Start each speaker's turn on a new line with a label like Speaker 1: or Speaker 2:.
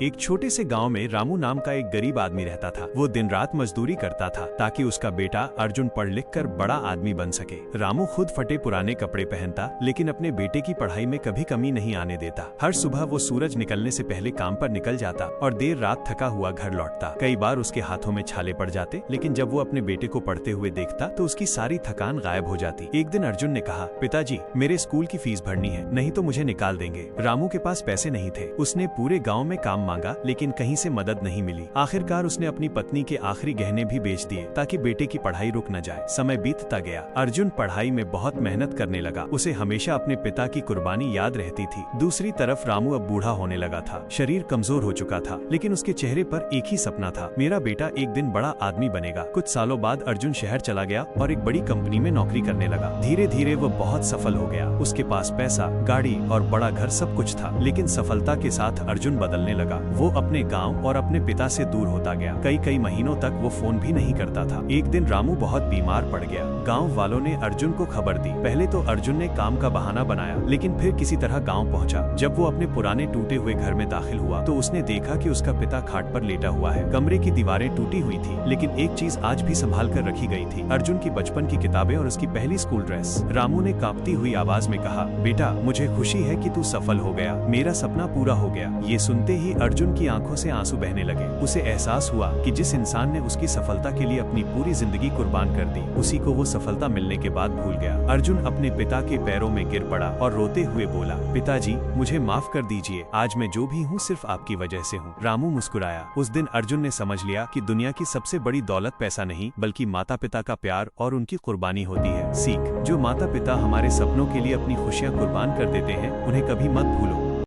Speaker 1: एक छोटे से गांव में रामू नाम का एक गरीब आदमी रहता था। वो दिन रात मजदूरी करता था ताकि उसका बेटा अर्जुन पढ़ लिख कर बड़ा आदमी बन सके। रामू खुद फटे पुराने कपड़े पहनता, लेकिन अपने बेटे की पढ़ाई में कभी कमी नहीं आने देता। हर सुबह वो सूरज निकलने से पहले काम पर निकल जाता और देर रात थका हुआ घर लौटता। कई बार उसके हाथों में छाले पड़ जाते, लेकिन जब वो अपने बेटे को पढ़ते हुए देखता तो उसकी सारी थकान गायब हो जाती। एक दिन अर्जुन ने कहा, पिताजी मेरे स्कूल की फीस भरनी है, नहीं तो मुझे निकाल देंगे। रामू के पास पैसे नहीं थे। उसने पूरे गाँव में काम मांगा, लेकिन कहीं से मदद नहीं मिली। आखिरकार उसने अपनी पत्नी के आखिरी गहने भी बेच दिए ताकि बेटे की पढ़ाई रुक न जाए। समय बीतता गया। अर्जुन पढ़ाई में बहुत मेहनत करने लगा। उसे हमेशा अपने पिता की कुर्बानी याद रहती थी। दूसरी तरफ रामू अब बूढ़ा होने लगा था। शरीर कमजोर हो चुका था, लेकिन उसके चेहरे पर एक ही सपना था, मेरा बेटा एक दिन बड़ा आदमी बनेगा। कुछ सालों बाद अर्जुन शहर चला गया और एक बड़ी कंपनी में नौकरी करने लगा। धीरे धीरे वो बहुत सफल हो गया। उसके पास पैसा, गाड़ी और बड़ा घर सब कुछ था, लेकिन सफलता के साथ अर्जुन बदलने लगा। वो अपने गांव और अपने पिता से दूर होता गया। कई महीनों तक वो फोन भी नहीं करता था। एक दिन रामू बहुत बीमार पड़ गया। गांव वालों ने अर्जुन को खबर दी। पहले तो अर्जुन ने काम का बहाना बनाया, लेकिन फिर किसी तरह गांव पहुंचा। जब वो अपने पुराने टूटे हुए घर में दाखिल हुआ तो उसने देखा कि उसका पिता खाट पर लेटा हुआ है। कमरे की दीवारें टूटी हुई थी, लेकिन एक चीज आज भी संभाल कर रखी गई थी, अर्जुन की बचपन की किताबें और उसकी पहली स्कूल ड्रेस। रामू ने कांपती हुई आवाज में कहा, बेटा मुझे खुशी है कि तू सफल हो गया, मेरा सपना पूरा हो गया। ये सुनते ही अर्जुन की आंखों से आंसू बहने लगे। उसे एहसास हुआ कि जिस इंसान ने उसकी सफलता के लिए अपनी पूरी जिंदगी कुर्बान कर दी, उसी को वो सफलता मिलने के बाद भूल गया। अर्जुन अपने पिता के पैरों में गिर पड़ा और रोते हुए बोला, पिताजी मुझे माफ कर दीजिए, आज मैं जो भी हूँ सिर्फ आपकी वजह से हूँ। रामू मुस्कुराया। उस दिन अर्जुन ने समझ लिया कि दुनिया की सबसे बड़ी दौलत पैसा नहीं, बल्कि माता पिता का प्यार और उनकी कुर्बानी होती है। सीख, जो माता पिता हमारे सपनों के लिए अपनी खुशियाँ कुर्बान कर देते हैं, उन्हें कभी मत भूलो।